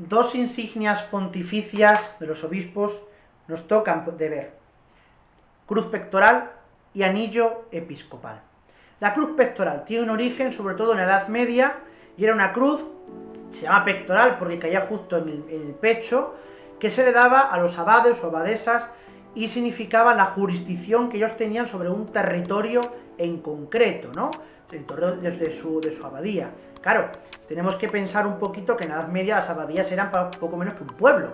dos insignias pontificias de los obispos nos tocan de ver: cruz pectoral y anillo episcopal. La cruz pectoral tiene un origen sobre todo en la Edad Media, y era una cruz, se llama pectoral porque caía justo en el pecho, que se le daba a los abades o abadesas y significaba la jurisdicción que ellos tenían sobre un territorio en concreto, ¿no? El territorio de su abadía. Claro, tenemos que pensar un poquito que en la Edad Media las abadías eran poco menos que un pueblo,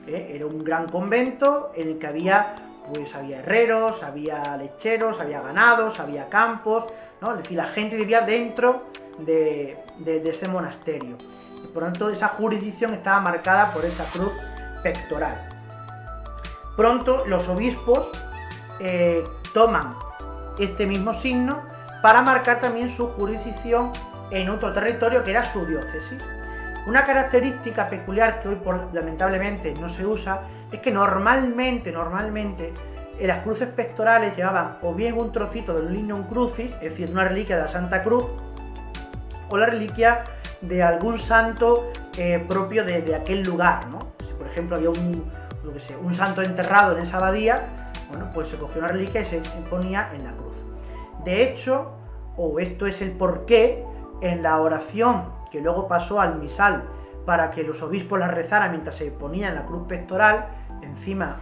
¿eh? Era un gran convento en el que había herreros, había lecheros, había ganados, había campos, ¿no? Es decir, la gente vivía dentro de ese monasterio. Y por lo tanto, esa jurisdicción estaba marcada por esa cruz pectoral. Pronto los obispos toman este mismo signo para marcar también su jurisdicción en otro territorio que era su diócesis. Una característica peculiar que hoy lamentablemente no se usa es que normalmente las cruces pectorales llevaban o bien un trocito del Lignum Crucis, es decir, una reliquia de la Santa Cruz, o la reliquia de algún santo propio de aquel lugar, ¿no? Si por ejemplo había un santo enterrado en esa abadía, bueno, pues se cogía una reliquia y se ponía en la cruz. De hecho, o esto es el porqué, en la oración que luego pasó al misal para que los obispos la rezaran mientras se ponía en la cruz pectoral, encima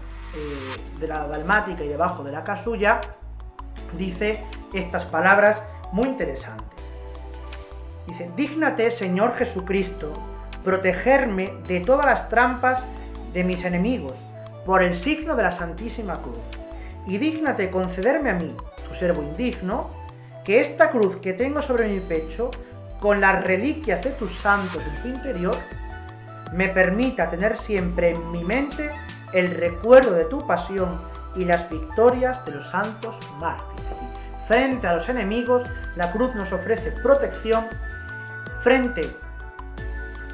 de la dalmática y debajo de la casulla, dice estas palabras muy interesantes. Dice: dígnate, Señor Jesucristo, protegerme de todas las trampas de mis enemigos, por el signo de la Santísima Cruz, y dígnate concederme a mí, tu siervo indigno, que esta cruz que tengo sobre mi pecho, con las reliquias de tus santos en su interior, me permita tener siempre en mi mente el recuerdo de tu pasión y las victorias de los santos mártires. Frente a los enemigos, la cruz nos ofrece protección. Frente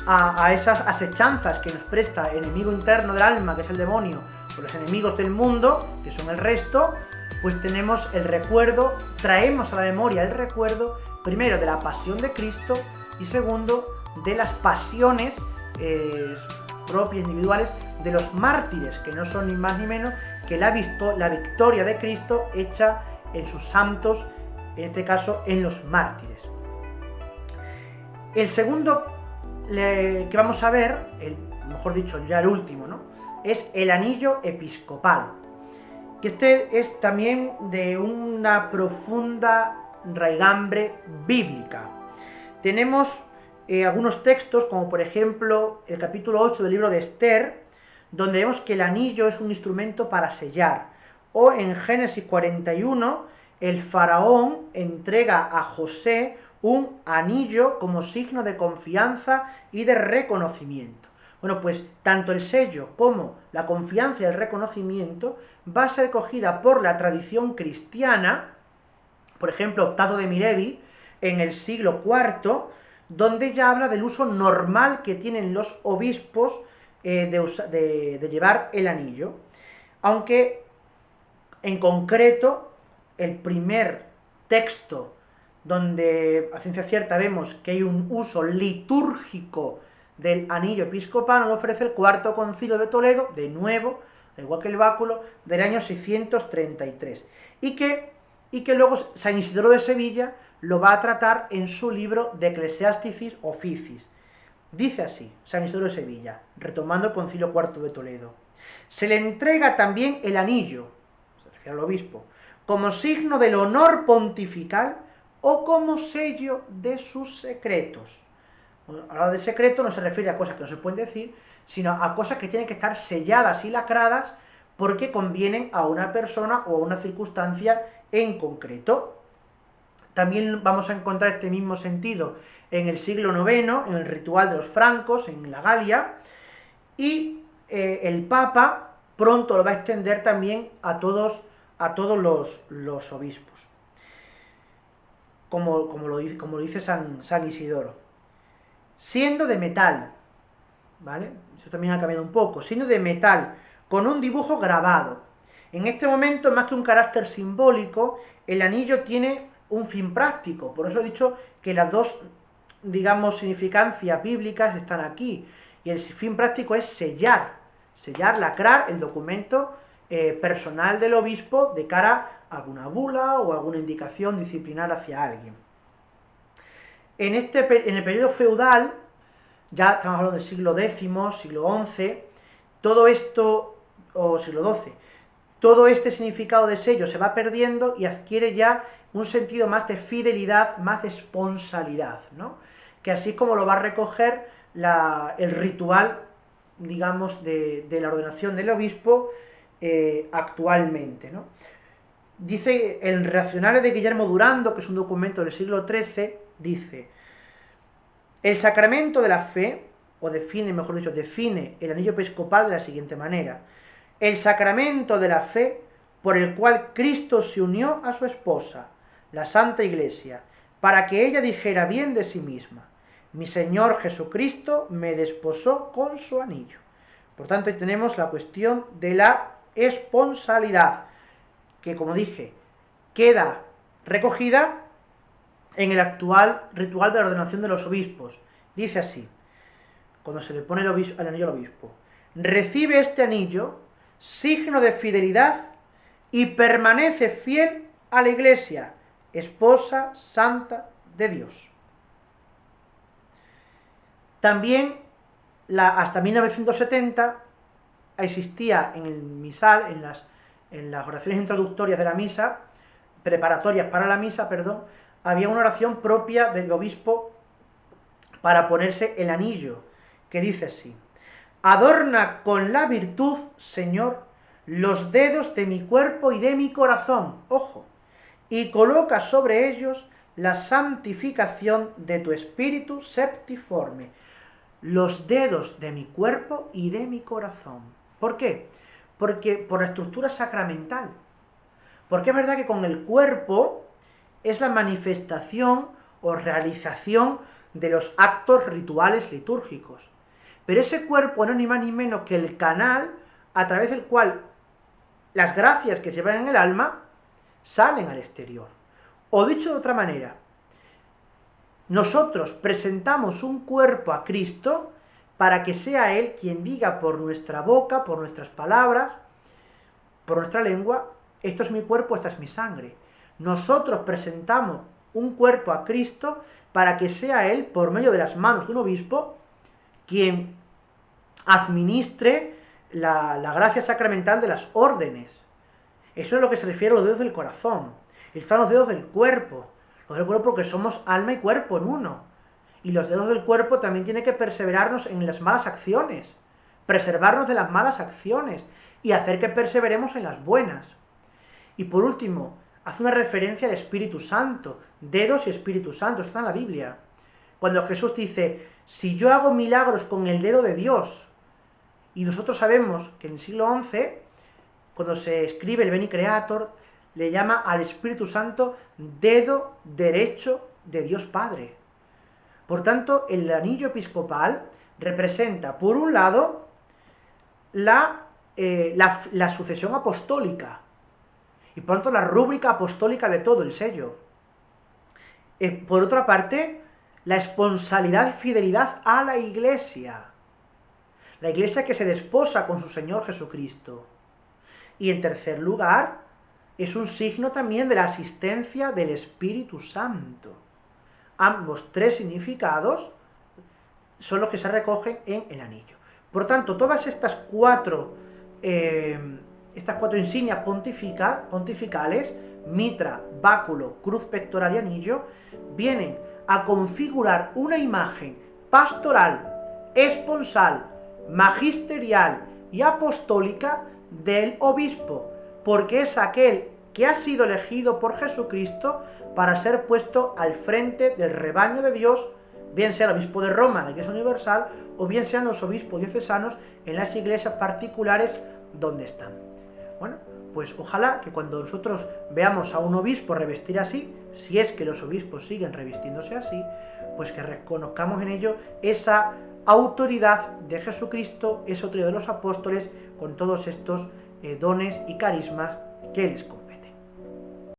a esas asechanzas que nos presta el enemigo interno del alma, que es el demonio, o los enemigos del mundo, que son el resto, pues tenemos el recuerdo, traemos a la memoria el recuerdo, primero de la pasión de Cristo y segundo de las pasiones propias, individuales, de los mártires, que no son ni más ni menos que la victoria de Cristo hecha en sus santos, en este caso en los mártires. El segundo que vamos a ver, mejor dicho, ya el último, ¿no?, es el anillo episcopal, que este es también de una profunda raigambre bíblica. Tenemos algunos textos, como por ejemplo el capítulo 8 del libro de Esther, donde vemos que el anillo es un instrumento para sellar, o en Génesis 41, el faraón entrega a José un anillo como signo de confianza y de reconocimiento. Bueno, pues tanto el sello como la confianza y el reconocimiento va a ser cogida por la tradición cristiana, por ejemplo, Octavio de Milevi, en el siglo IV, donde ya habla del uso normal que tienen los obispos de llevar el anillo, aunque en concreto el primer texto donde a ciencia cierta vemos que hay un uso litúrgico del anillo episcopal lo ofrece el Cuarto Concilio de Toledo, de nuevo, al igual que el báculo, del año 633, y que luego San Isidoro de Sevilla lo va a tratar en su libro De Ecclesiasticis Officis. Dice así, San Isidoro de Sevilla, retomando el Concilio IV de Toledo: se le entrega también el anillo, se refiere al obispo, como signo del honor pontifical o como sello de sus secretos. Bueno, a la de secreto no se refiere a cosas que no se pueden decir, sino a cosas que tienen que estar selladas y lacradas porque convienen a una persona o a una circunstancia en concreto. También vamos a encontrar este mismo sentido en el siglo IX, en el ritual de los francos, en la Galia, y el Papa pronto lo va a extender también a todos los obispos, como lo dice San Isidoro. Siendo de metal, ¿vale? Eso también ha cambiado un poco, siendo de metal, con un dibujo grabado. En este momento, más que un carácter simbólico, el anillo tiene un fin práctico. Por eso he dicho que las dos, digamos, significancias bíblicas están aquí. Y el fin práctico es sellar, lacrar el documento personal del obispo de cara a alguna bula o alguna indicación disciplinar hacia alguien. En el periodo feudal, ya estamos hablando del siglo X, siglo XI, todo esto, o siglo XII, todo este significado de sello se va perdiendo y adquiere ya un sentido más de fidelidad, más de esponsalidad, ¿no? Que así como lo va a recoger el ritual, digamos, de la ordenación del obispo actualmente, ¿no? Dice, el Racionales de Guillermo Durando, que es un documento del siglo XIII, dice: el sacramento de la fe, o define el anillo episcopal de la siguiente manera: el sacramento de la fe por el cual Cristo se unió a su esposa, la Santa Iglesia, para que ella dijera bien de sí misma: mi Señor Jesucristo me desposó con su anillo. Por tanto, ahí tenemos la cuestión de la esponsalidad, que, como dije, queda recogida en el actual ritual de la ordenación de los obispos. Dice así, cuando se le pone el anillo al obispo: recibe este anillo, signo de fidelidad, y permanece fiel a la Iglesia, esposa santa de Dios. También, hasta 1970, existía en el misal, en las oraciones introductorias de la misa, preparatorias para la misa, había una oración propia del obispo para ponerse el anillo, que dice así: adorna con la virtud, Señor, los dedos de mi cuerpo y de mi corazón, ojo, y coloca sobre ellos la santificación de tu espíritu septiforme. Los dedos de mi cuerpo y de mi corazón. ¿Por qué? Porque por la estructura sacramental. Porque es verdad que con el cuerpo es la manifestación o realización de los actos rituales litúrgicos. Pero ese cuerpo no es ni más ni menos que el canal a través del cual las gracias que llevan en el alma salen al exterior. O dicho de otra manera, nosotros presentamos un cuerpo a Cristo para que sea Él quien diga por nuestra boca, por nuestras palabras, por nuestra lengua: esto es mi cuerpo, esta es mi sangre. Nosotros presentamos un cuerpo a Cristo para que sea Él, por medio de las manos de un obispo, quien administre la gracia sacramental de las órdenes. Eso es lo que se refiere a los dedos del corazón. Están los dedos del cuerpo. Los del cuerpo, porque somos alma y cuerpo en uno. Y los dedos del cuerpo también tienen que perseverarnos en las malas acciones, preservarnos de las malas acciones y hacer que perseveremos en las buenas. Y por último, hace una referencia al Espíritu Santo, dedos y Espíritu Santo, está en la Biblia. Cuando Jesús dice: si yo hago milagros con el dedo de Dios, y nosotros sabemos que en el siglo XI, cuando se escribe el Beni Creator, le llama al Espíritu Santo dedo derecho de Dios Padre. Por tanto, el anillo episcopal representa, por un lado, la sucesión apostólica, y por tanto la rúbrica apostólica de todo el sello. Por otra parte, la esponsalidad y fidelidad a la Iglesia. La Iglesia que se desposa con su Señor Jesucristo. Y en tercer lugar, es un signo también de la asistencia del Espíritu Santo. Ambos tres significados son los que se recogen en el anillo. Por tanto, todas estas cuatro insignias pontificales, mitra, báculo, cruz pectoral y anillo, vienen a configurar una imagen pastoral, esponsal, magisterial y apostólica del obispo, porque es aquel que ha sido elegido por Jesucristo para ser puesto al frente del rebaño de Dios, bien sea el obispo de Roma en la Iglesia Universal, o bien sean los obispos diocesanos en las iglesias particulares donde están. Bueno, pues ojalá que cuando nosotros veamos a un obispo revestir así, si es que los obispos siguen revistiéndose así, pues que reconozcamos en ello esa autoridad de Jesucristo, esa autoridad de los apóstoles, con todos estos dones y carismas que les comparte.